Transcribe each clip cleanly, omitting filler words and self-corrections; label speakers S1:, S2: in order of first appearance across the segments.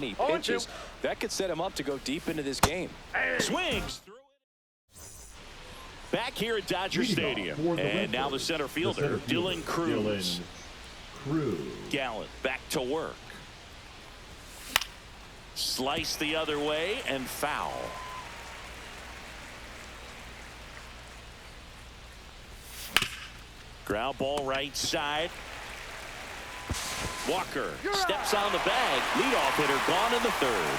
S1: pitches. That could set him up to go deep into this game.
S2: Swings through it. Back here at Dodger Stadium. And now the center fielder, Dylan Cruz. Gallant back to work. Slice the other way and foul. Ground ball right side. Walker steps on the bag. Leadoff hitter gone in the third.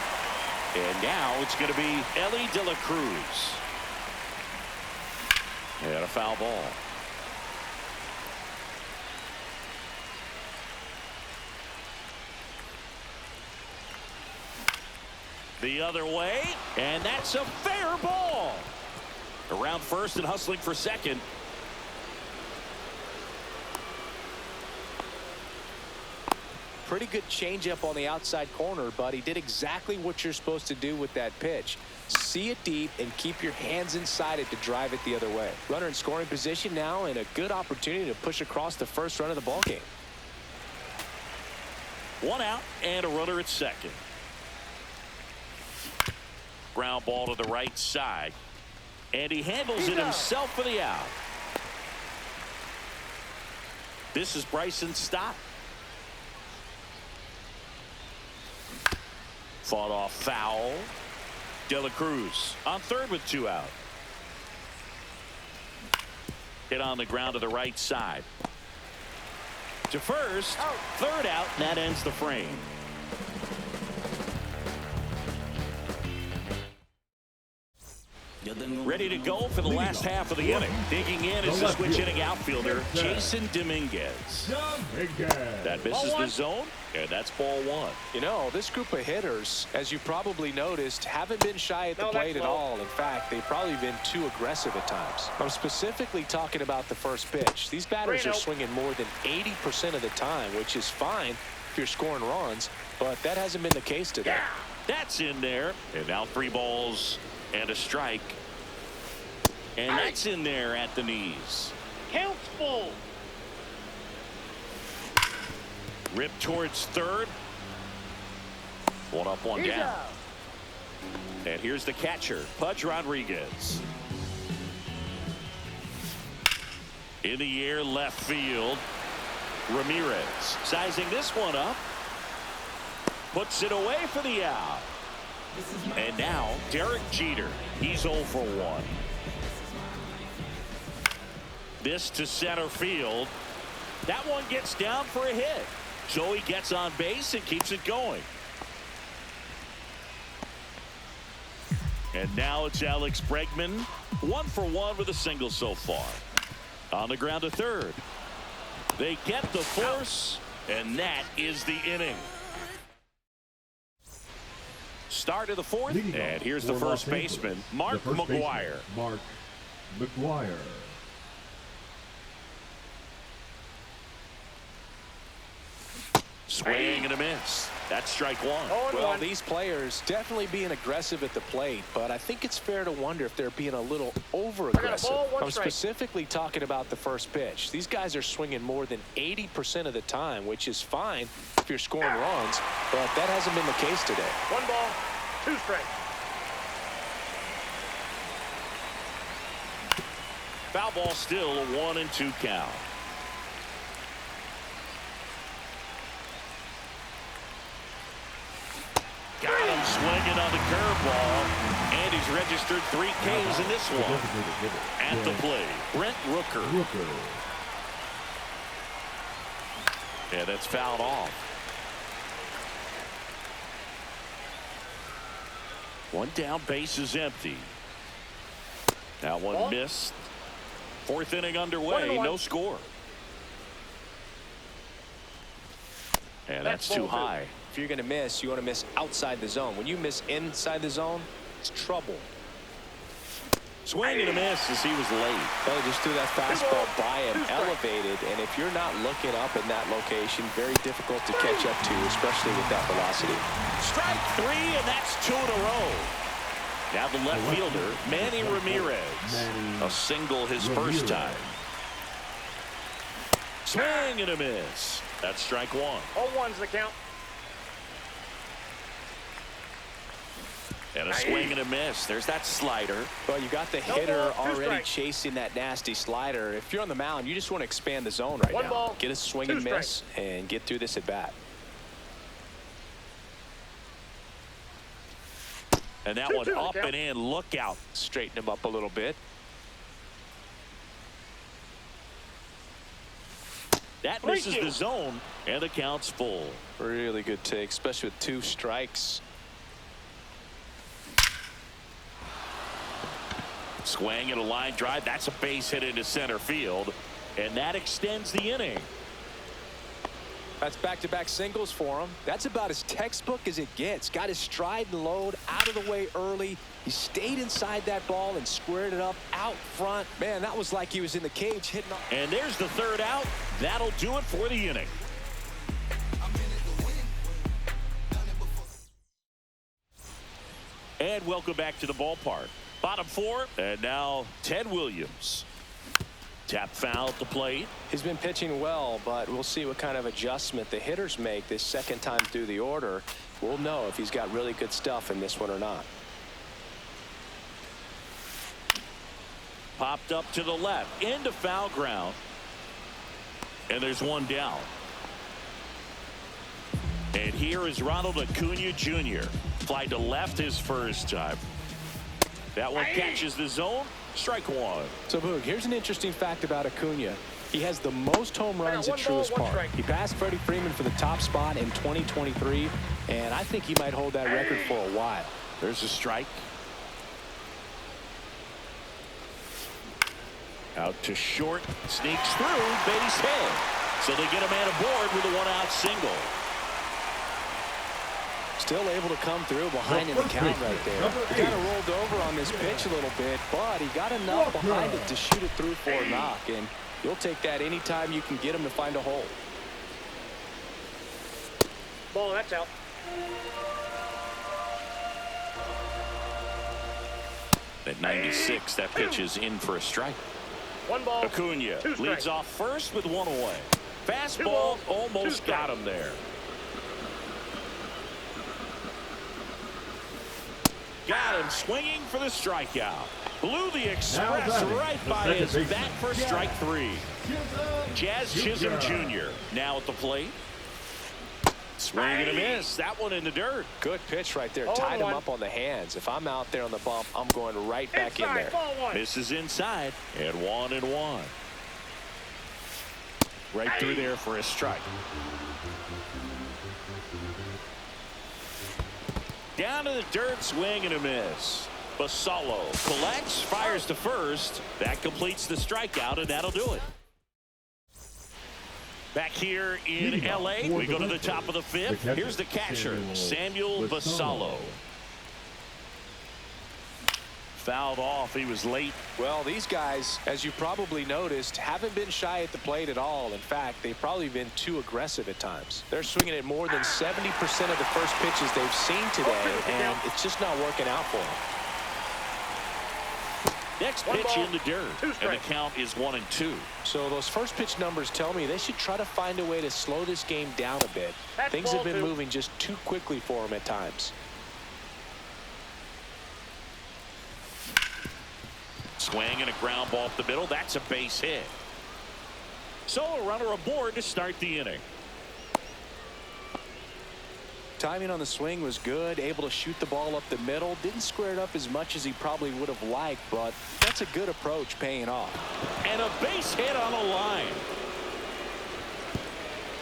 S2: And now it's going to be Elly De La Cruz. And a foul ball. The other way, and that's a fair ball. Around first and hustling for second.
S1: Pretty good changeup on the outside corner, but he did exactly what you're supposed to do with that pitch. See it deep and keep your hands inside it to drive it the other way. Runner in scoring position now, and a good opportunity to push across the first run of the ball game.
S2: One out and a runner at second. Ground ball to the right side, and he handles it himself for the out. This is Bryson Stott. Fought off foul. De La Cruz on third with two out. Hit on the ground to the right side. To first, third out, and that ends the frame. Ready to go for the last half of the inning. Digging in is the switch hitting outfielder, Jason Dominguez. That misses the zone, and that's ball one.
S1: You know, this group of hitters, as you probably noticed, haven't been shy at the plate at all. In fact, they've probably been too aggressive at times. I'm specifically talking about the first pitch. These batters are swinging more than 80% of the time, which is fine if you're scoring runs, but that hasn't been the case today.
S2: That's in there, and now 3 balls and a strike. And that's in there at the knees.
S3: Count's full.
S2: Rip towards third. One up, one down. And here's the catcher, Pudge Rodriguez. In the air, left field. Ramirez sizing this one up. Puts it away for the out. And now Derek Jeter. He's 0 for 1. This to center field. That one gets down for a hit. So he gets on base and keeps it going. And now it's Alex Bregman. 1 for 1 with a single so far. On the ground to third. They get the force, and that is the inning. Start of the fourth, and here's the first baseman, Mark McGwire.
S4: Mark McGwire.
S2: Swing and a miss. That's strike one.
S1: Well, these players definitely being aggressive at the plate, but I think it's fair to wonder if they're being a little over-aggressive. I'm specifically talking about the first pitch. These guys are swinging more than 80% of the time, which is fine if you're scoring runs, but that hasn't been the case today.
S3: 1 ball, 2 strikes.
S2: Foul ball still, a 1-2 count. Got him swinging on the curveball, and he's registered 3 Ks in this one. At the plate, Brent Rooker. And that's fouled off. 1 down, base is empty. Now one missed. 4th inning underway, no score. And that's too high.
S1: If you're going to miss, you want to miss outside the zone. When you miss inside the zone, it's trouble.
S2: Swing and a miss as he was late.
S1: Well, he just threw that fastball by him, elevated, and if you're not looking up in that location, very difficult to catch up to, especially with that velocity.
S2: Strike 3, and that's 2 in a row. Now the left fielder, Manny Ramirez. A single his first time. Swing and a miss. That's strike 1.
S3: 0-1's the count.
S2: And a swing and a miss. There's that slider.
S1: Well, you got the
S3: No
S1: hitter
S3: ball, two
S1: already
S3: strikes.
S1: chasing that nasty slider. If you're on the mound, you just want to expand the zone right
S3: One
S1: now.
S3: ball,
S1: Get a swing
S3: two
S1: and miss
S3: strikes.
S1: and get through this at bat.
S2: And that
S3: 2-2
S2: one up
S3: count.
S2: and in. Look out.
S1: Straighten him up a little bit.
S2: That
S3: 3-2.
S2: misses the zone, and the count's full.
S1: Really good take, especially with 2 strikes.
S2: Swing and a line drive. That's a base hit into center field, and that extends the inning.
S1: That's back-to-back singles for him. That's about as textbook as it gets. Got his stride and load out of the way early. He stayed inside that ball and squared it up out front. Man, that was like he was in the cage hitting off.
S2: And there's the third out. That'll do it for the inning. And welcome back to the ballpark. Bottom 4, and now Ted Williams. Tap foul at the plate.
S1: He's been pitching well, but we'll see what kind of adjustment the hitters make this second time through the order. We'll know if he's got really good stuff in this one or not.
S2: Popped up to the left into foul ground, and there's one down. And here is Ronald Acuna Jr. Fly to left his first time. That one catches the zone. Strike 1.
S1: So, Boog, here's an interesting fact about Acuna. He has the most home runs at
S3: one ball,
S1: Truist
S3: one
S1: Park.
S3: strike.
S1: He passed Freddie Freeman for the top spot in 2023, and I think he might hold that record for a while.
S2: There's a strike. Out to short. Sneaks through. Base hit. So they get a man aboard with a one-out single.
S1: Still able to come through behind in the count right there. He kind of rolled over on this pitch a little bit, but he got enough behind it to shoot it through for a knock, and you'll take that anytime you can get him to find a hole.
S3: Ball, that's out.
S2: At 96, that pitch is in for a strike.
S3: One ball,
S2: Acuna
S3: two strikes.
S2: leads off first with one away.
S3: Two
S2: Fastball
S3: balls,
S2: almost
S3: two
S2: got
S3: strikes.
S2: him there. Got him swinging for the strikeout. Blew the express
S4: batting,
S2: right
S4: the
S2: by
S4: second
S2: his
S4: baseman,
S2: bat for strike 3. Jazz Chisholm Jr. now at the plate. Swing and a miss. That one in the dirt.
S1: Good pitch right there.
S3: 0-1.
S1: Tied him up on the hands. If I'm out there on the bump, I'm going right back in
S3: Inside,
S1: there.
S3: ball 1.
S2: Misses inside, and 1-1. Right through there for a strike. Down to the dirt, swing and a miss. Basallo collects, fires to first. That completes the strikeout, and that'll do it. Back here in L.A., we go to the top of the 5th. Here's the catcher, Samuel Basallo. Fouled off. He was late.
S1: Well, these guys, as you probably noticed, haven't been shy at the plate at all. In fact, they've probably been too aggressive at times. They're swinging at more than 70% of the first pitches they've seen today, and it's just not working out for them.
S2: Next
S3: One
S2: pitch
S3: ball,
S2: in the dirt,
S3: two
S2: and the
S3: strikes.
S2: count is 1-2.
S1: So those first pitch numbers tell me they should try to find a way to slow this game down a bit.
S3: That's
S1: Things have
S3: ball
S1: been
S3: 2.
S1: moving just too quickly for them at times.
S2: Swing and a ground ball up the middle. That's a base hit. So a runner aboard to start the inning.
S1: Timing on the swing was good, able to shoot the ball up the middle. Didn't square it up as much as he probably would have liked, but that's a good approach paying off.
S2: And a base hit on a line.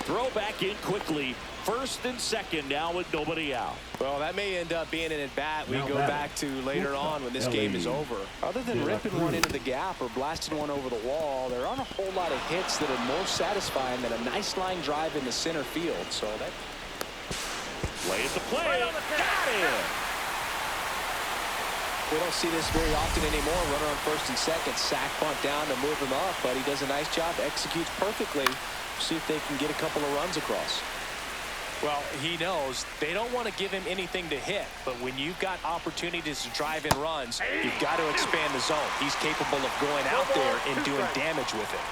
S2: Throw back in quickly. First and second now with nobody out.
S1: Well, that may end up being an at-bat we go back to later on when this game is over. Other than ripping one into the gap or blasting one over the wall, there aren't a whole lot of hits that are more satisfying than a nice line drive into center field. So that
S2: Play at the plate.
S3: Right on the tag.
S2: Got it.
S1: we don't see this very often anymore. Runner on first and second, sack bunt down to move him up, but he does a nice job, executes perfectly. See if they can get a couple of runs across. Well, he knows they don't want to give him anything to hit, but when you've got opportunities to drive in runs, you've got to expand the zone. He's capable of going out there and doing damage with it.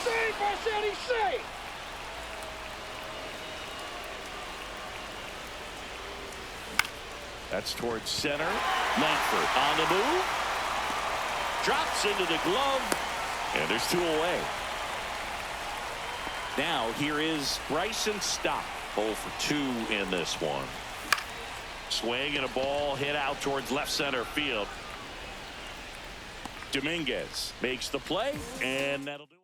S3: Safe, I said he's safe.
S2: That's towards center. Langford on the move. Drops into the glove. And there's 2 away. Now here is Bryson Stott. 0 for 2 in this one. Swing and a ball hit out towards left center field. Dominguez makes the play, and that'll do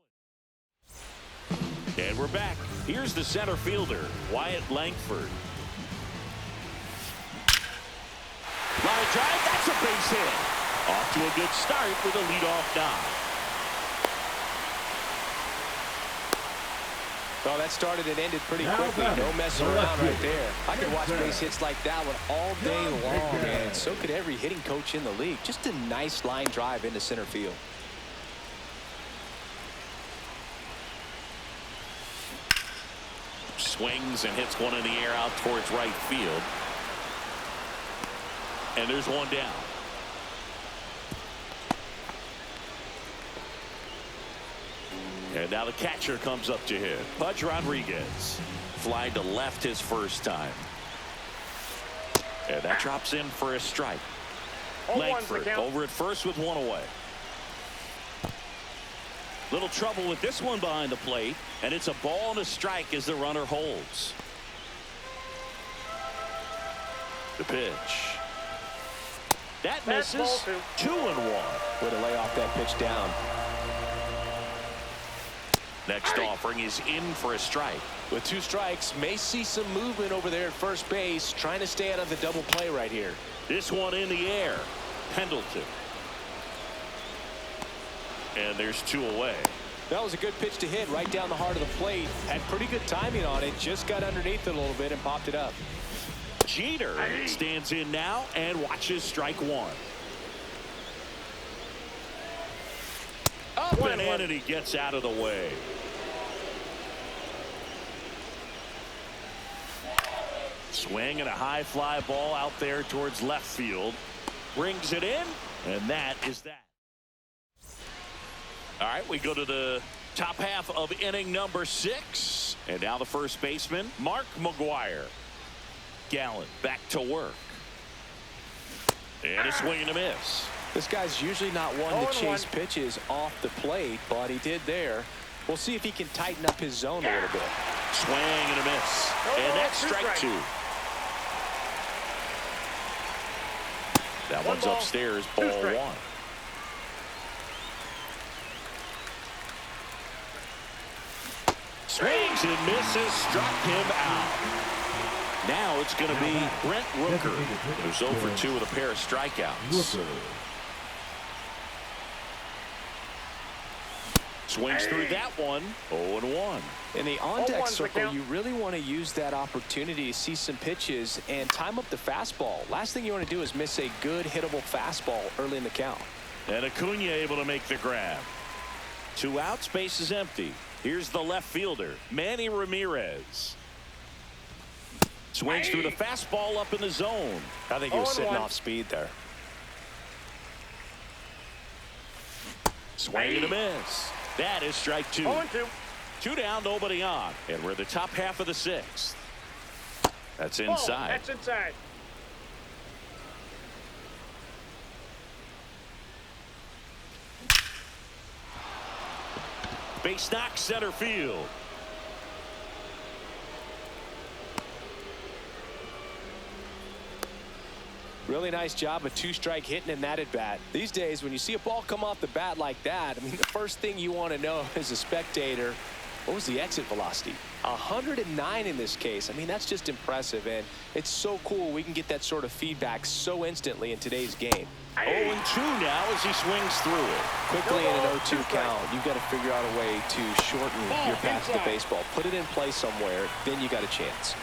S2: it. And we're back. Here's the center fielder, Wyatt Langford. Line drive, that's a base hit. Off to a good start with a leadoff knock.
S1: Well, that started and ended pretty quickly. No messing around right there. I could watch base hits like that one all day long, and so could every hitting coach in the league. Just a nice line drive into center field.
S2: Swings and hits one in the air out towards right field. And there's one down. And now the catcher comes up to hit. Pudge Rodriguez. Flied to left his first time. And that drops in for a strike. Langford over at first with 1 away. Little trouble with this one behind the plate. And it's a ball and a strike as the runner holds. The pitch. That misses. 2-1.
S1: Way to lay off that pitch down.
S2: Next offering is in for a strike.
S1: With 2 strikes, may see some movement over there at first base, trying to stay out of the double play right here.
S2: This one in the air. Pendleton. And there's 2 away.
S1: That was a good pitch to hit right down the heart of the plate. Had pretty good timing on it. Just got underneath it a little bit and popped it up.
S2: Jeter stands in now and watches strike 1. Up and in, and he gets out of the way. Swing and a high fly ball out there towards left field. Brings it in, and that is that. All right, we go to the top half of inning number 6. And now the first baseman, Mark McGwire. Gallen back to work. And a swing and a miss.
S1: This guy's usually not one to chase pitches off the plate, but he did there. We'll see if he can tighten up his zone a little bit.
S2: Swing and a miss. And that's strike 2. That one's upstairs, ball 1. Swings and misses, struck him out. Now it's going to be Brent Rooker, who's 0 for 2 with a pair of strikeouts. Swings through that one. 0-1.
S1: In the on-deck circle, you really want to use that opportunity to see some pitches and time up the fastball. Last thing you want to do is miss a good hittable fastball early in the count.
S2: And Acuna able to make the grab. 2 outs, base is empty. Here's the left fielder, Manny Ramirez. Swings through the fastball up in the zone.
S1: I think he was sitting off speed there.
S2: Swing and a miss. That is strike 2.
S3: 0-2.
S2: 2 down, nobody on. And we're the top half of the 6th. That's inside.
S3: That's inside.
S2: Base knock, center field.
S1: Really nice job of 2-strike hitting in that at bat. These days, when you see a ball come off the bat like that, I mean, the first thing you want to know as a spectator, what was the exit velocity? 109 in this case. I mean, that's just impressive, and it's so cool we can get that sort of feedback so instantly in today's game.
S2: 0-2 now as he swings through it.
S1: Quickly in an 0-2 count, you've got to figure out a way to shorten your path to the baseball. Put it in play somewhere, then you got a chance.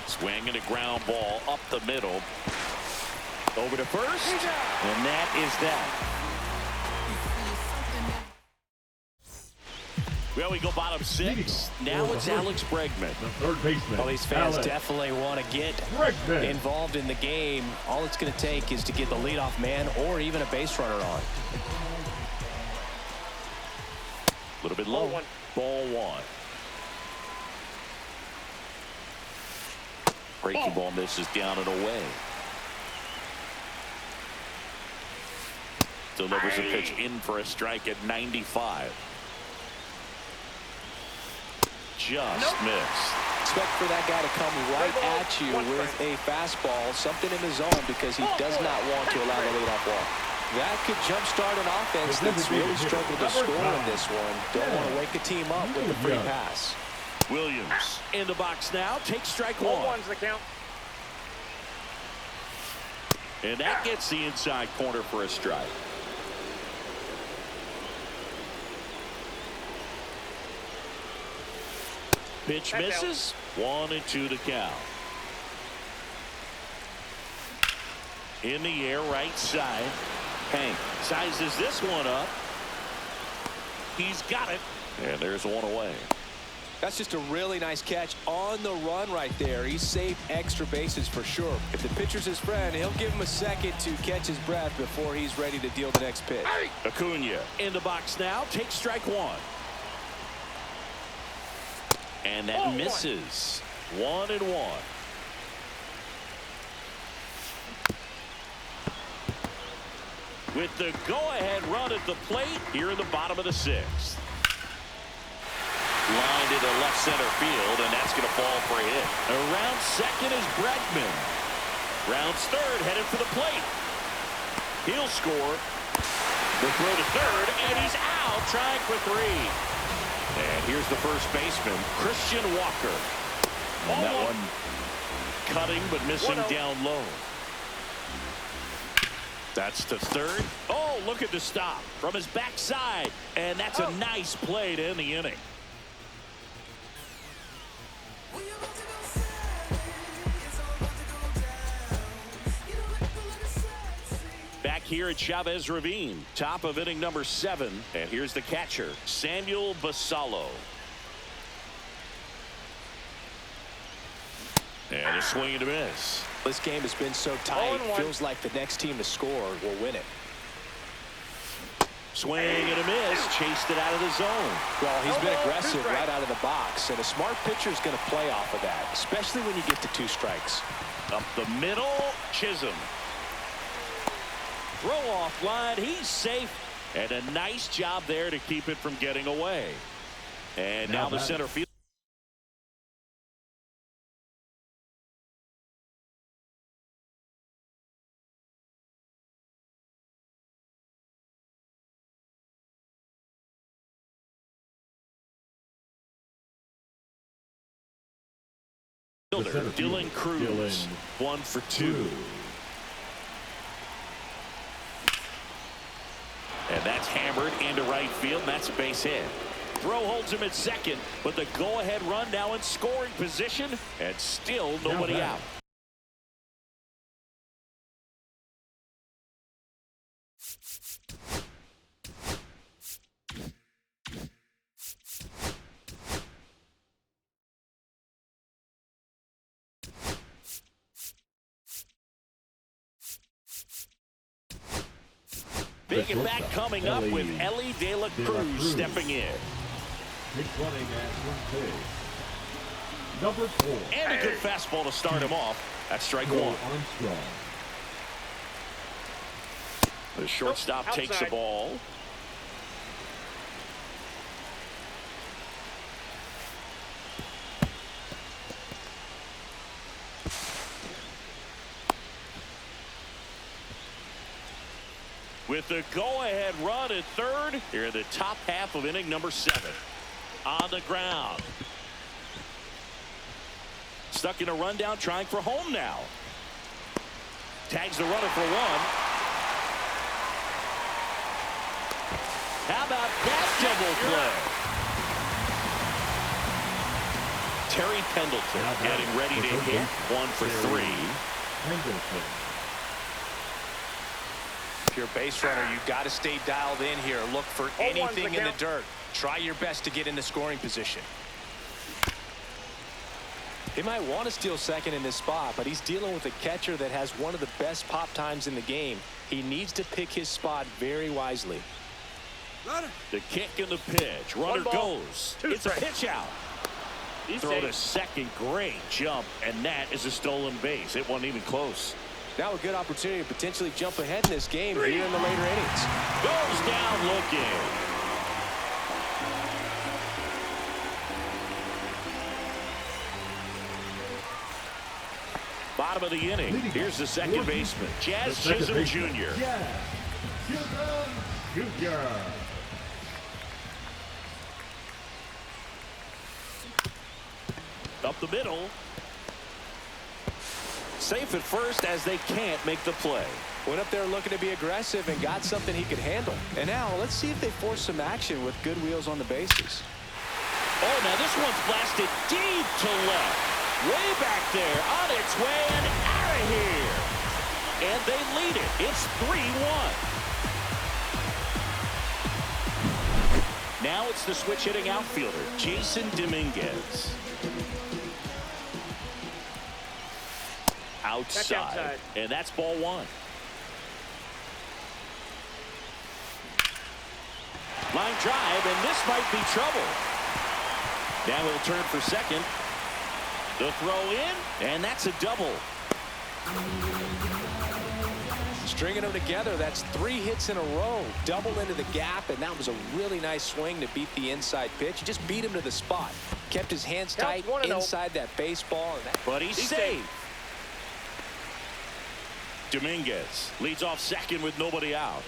S2: Swing and a ground ball up the middle. Over to first. And that is that. Well, we go bottom 6. Now it's Alex Bregman.
S4: The third baseman.
S1: Well, these fans definitely want to get involved in the game. All it's going to take is to get the leadoff man or even a base runner on.
S2: A little bit low. Ball 1. Breaking ball misses down and away. Delivers a pitch in for a strike at 95. Just missed.
S1: Expect for that guy to come right at you with a fastball, something in the zone, because he does not want to allow the leadoff walk. That could jumpstart an offense that's really struggled to score in this one. Don't want to wake a team up with a free pass.
S2: Williams in the box now. Takes strike one.
S3: 1-1's the count.
S2: And that gets the inside corner for a strike. Pitch misses. 1-2 to count. In the air, right side. Hank sizes this one up. He's got it. And there's one away.
S1: That's just a really nice catch on the run right there. He saved extra bases for sure. If the pitcher's his friend, he'll give him a second to catch his breath before he's ready to deal the next pitch.
S2: Acuna in the box now. Takes strike one. And that misses. 1-1. With the go-ahead run at the plate here in the bottom of the sixth. Lined into left center field, and that's going to fall for a hit. Around second is Bregman. Rounds third, headed for the plate. He'll score. The throw to third, and he's out, trying for three. And here's the first baseman, Christian Walker. And that one cutting but missing down low. That's to third. Oh, look at the stop from his backside. And that's a nice play to end the inning. Back here at Chavez Ravine, top of inning number 7. And here's the catcher, Samuel Basallo. And a swing and a miss.
S1: This game has been so tight, it feels like the next team to score will win it.
S2: Swing and a miss, chased it out of the zone.
S1: Well, he's been aggressive right out of the box, and a smart pitcher is going to play off of that, especially when you get to 2 strikes.
S2: Up the middle, Chisholm. Throw off line, he's safe, and a nice job there to keep it from getting away. And now the center field. Dylan Cruz, 1 for 2. And that's hammered into right field. And that's a base hit. Throw holds him at second, but the go-ahead run now in scoring position, and still nobody out. Big at bat coming up with Ellie De La Cruz stepping in.
S4: Number 4.
S2: And a good fastball to start him off. That's strike one. The shortstop takes the ball. With the go-ahead run at third, here in the top half of inning number 7. On the ground. Stuck in a rundown, trying for home now. Tags the runner for 1. How about that double play? Terry Pendleton getting ready to hit. 1 for 3.
S4: Pendleton.
S1: If you're a base runner, you've got to stay dialed in here. Look for anything in the dirt. Try your best to get in the scoring position. He might want to steal second in this spot, but he's dealing with a catcher that has one of the best pop times in the game. He needs to pick his spot very wisely.
S2: The kick and the pitch. Runner goes. It's a pitch out. Throw to second. Great jump. And that is a stolen base. It wasn't even close.
S1: Now a good opportunity to potentially jump ahead in this game here in the later innings.
S2: Goes down looking. Bottom of the inning. Here's the second baseman, Jazz Chisholm Jr. Up the middle. Safe at first as they can't make the play.
S1: Went up there looking to be aggressive and got something he could handle. And now let's see if they force some action with good wheels on the bases.
S2: Oh, now this one's blasted deep to left. Way back there, on its way and out of here. And they lead it. It's 3-1. Now it's the switch hitting outfielder, Jason Dominguez. Outside. And that's ball one. Line drive, and this might be trouble. Now he'll turn for second. The throw in, and that's a double.
S1: Stringing them together, that's 3 hits in a row. Double into the gap, and that was a really nice swing to beat the inside pitch. He just beat him to the spot. Kept his hands tight inside that baseball.
S2: But he's safe. Dominguez leads off second with nobody out.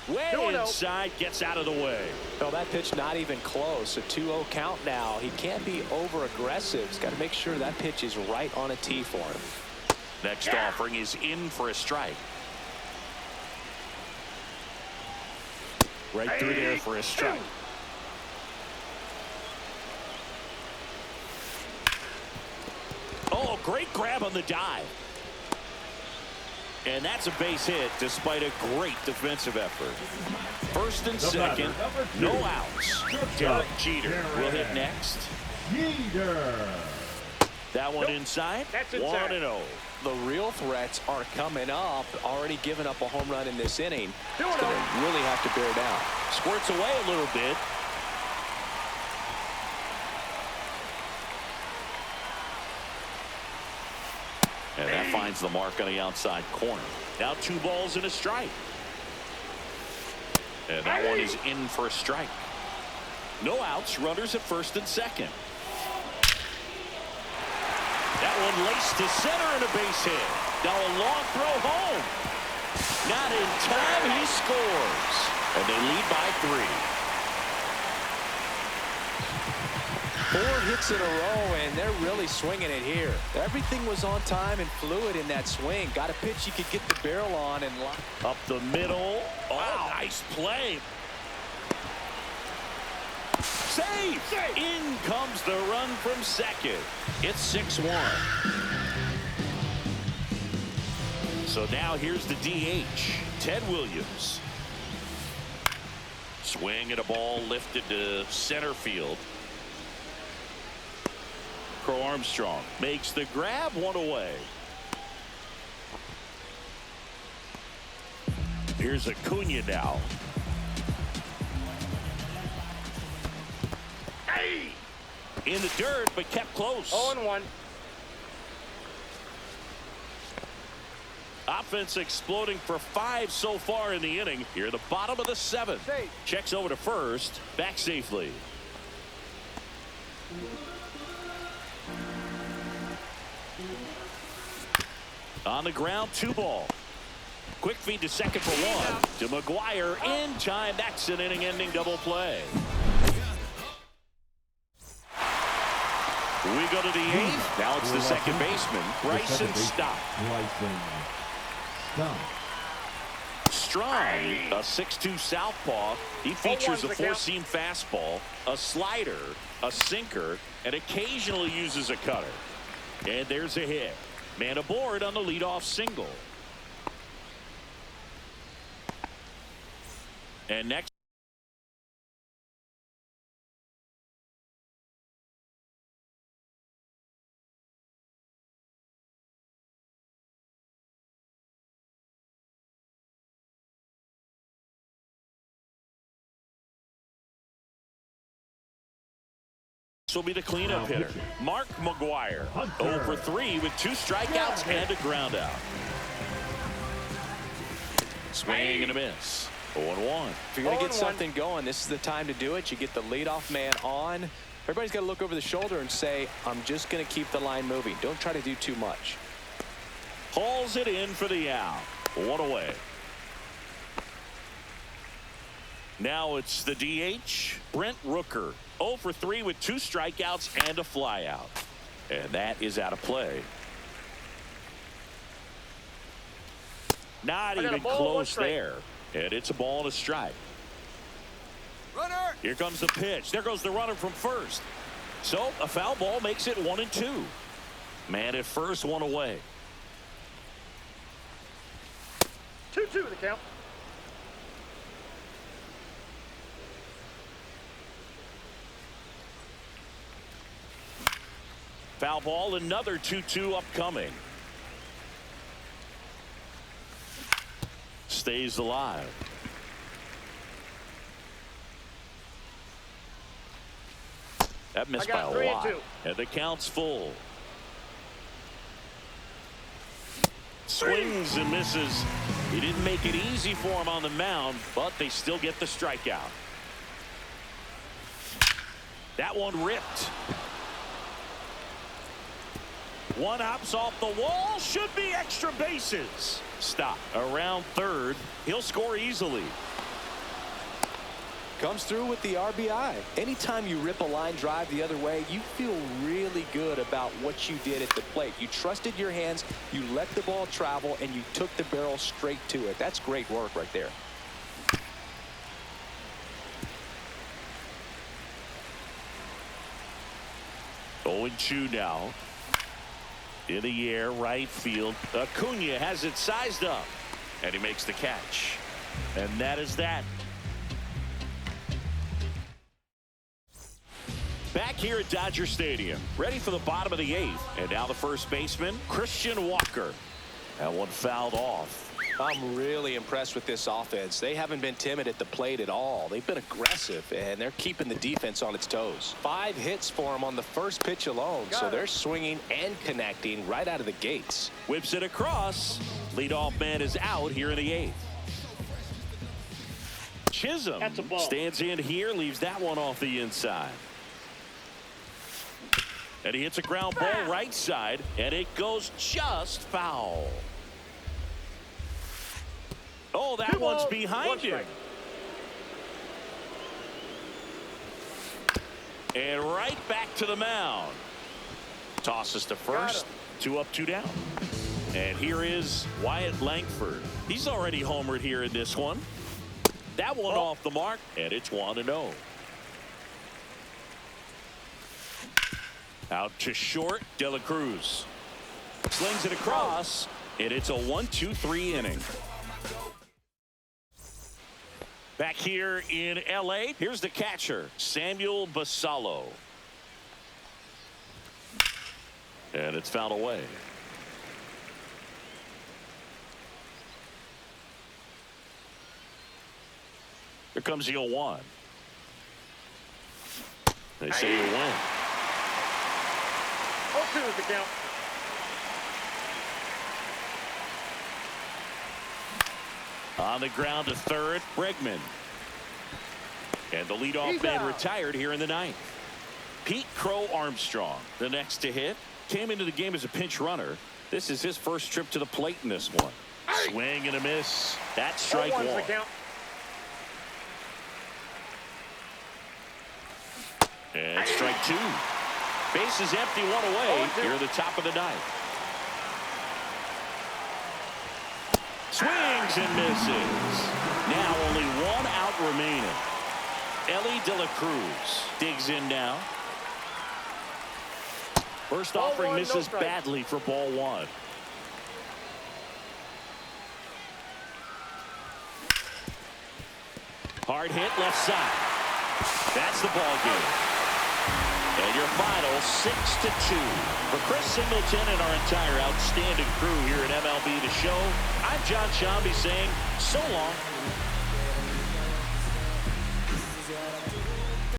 S2: Way inside, gets out of the way.
S1: Well, that pitch not even close. A 2-0 count now. He can't be over-aggressive. He's got to make sure that pitch is right on a tee for him.
S2: Next offering is in for a strike. Right through there for a strike. Oh, great grab on the dive. And that's a base hit despite a great defensive effort. First and second, no outs. Derek Jeter will hit next. That one inside. 1-0.
S1: The real threats are coming up. Already given up a home run in this inning. He's going to really have to bear down.
S2: Squirts away a little bit. And that finds the mark on the outside corner. Now 2 balls and a strike. And that one is in for a strike. No outs, runners at first and second. That one laced to center and a base hit. Now a long throw home. Not in time, he scores. And they lead by 3.
S1: 4 hits in a row, and they're really swinging it here. Everything was on time and fluid in that swing. Got a pitch you could get the barrel on and
S2: up the middle. Oh, nice play. Save. In comes the run from second. It's 6-1. So now here's the DH, Ted Williams. Swing at a ball lifted to center field. Crow Armstrong makes the grab, 1 away. Here's Acuna now. In the dirt, but kept close.
S3: 0-1.
S2: Offense exploding for 5 so far in the inning. Here, the bottom of the 7th. Checks over to first, back safely. On the ground, 2 ball. Quick feed to second for 1. To McGuire in time. That's an inning-ending double play. We go to the 8th. Now it's the second baseman, Bryson Stott. Strong, a 6'2 southpaw. He features a 4-seam fastball, a slider, a sinker, and occasionally uses a cutter. And there's a hit. Man aboard on the leadoff single. And next. This will be the cleanup hitter, Mark McGwire. 0 for 3 with 2 strikeouts and a ground out. Swing and a miss. 0-1.
S1: If you're going to get something going, this is the time to do it. You get the leadoff man on. Everybody's got to look over the shoulder and say, I'm just going to keep the line moving. Don't try to do too much.
S2: Hauls it in for the out. 1 away. Now it's the DH, Brent Rooker. 0 for 3 with 2 strikeouts and a flyout. And that is out of play. Not even close there. And it's a ball and a strike.
S5: Runner.
S2: Here comes the pitch. There goes the runner from first. So a foul ball makes it 1-2. Man at first, 1 away.
S3: 2-2 the count.
S2: Foul ball, another 2-2 upcoming. Stays alive. That missed by a lot. And the count's full. Swings and misses. He didn't make it easy for him on the mound, but they still get the strikeout. That one ripped. One hops off the wall. Should be extra bases. Stop. Around third. He'll score easily.
S1: Comes through with the RBI. Anytime you rip a line drive the other way, you feel really good about what you did at the plate. You trusted your hands, you let the ball travel, and you took the barrel straight to it. That's great work right there.
S2: Going 2 now. In the air, right field. Acuna has it sized up. And he makes the catch. And that is that. Back here at Dodger Stadium, ready for the bottom of the 8th. And now the first baseman, Christian Walker. That one fouled off.
S1: I'm really impressed with this offense. They haven't been timid at the plate at all. They've been aggressive, and they're keeping the defense on its toes. 5 hits for them on the first pitch alone, so they're swinging and connecting right out of the gates.
S2: Whips it across. Leadoff man is out here in the 8th. Chisholm stands in here, leaves that one off the inside. And he hits a ground ball right side, and it goes just foul. Oh, that one's behind him. And right back to the mound. Tosses to first. 2 up, 2 down. And here is Wyatt Langford. He's already homered here in this one. That one off the mark, and it's 1-0. Out to short, De La Cruz. Slings it across, and it's a 1-2-3 inning. Back here in L.A., here's the catcher, Samuel Basallo. And it's fouled away. Here comes the 0-1. They say you win.
S3: 0-2 is the count.
S2: On the ground to third, Bregman. And the leadoff man retired here in the 9th. Pete Crow Armstrong, the next to hit, came into the game as a pinch runner. This is his first trip to the plate in this one. Swing and a miss. That's strike 1. And strike 2. Base is empty, 1 away here at the top of the 9th. Swings and misses. Now only 1 out remaining. Ellie De La Cruz digs in now. First offering misses badly for ball 1. Hard hit left side. That's the ball game. And your final 6-2. For Chris Singleton and our entire outstanding crew here at MLB The Show, I'm John Shambi saying so long.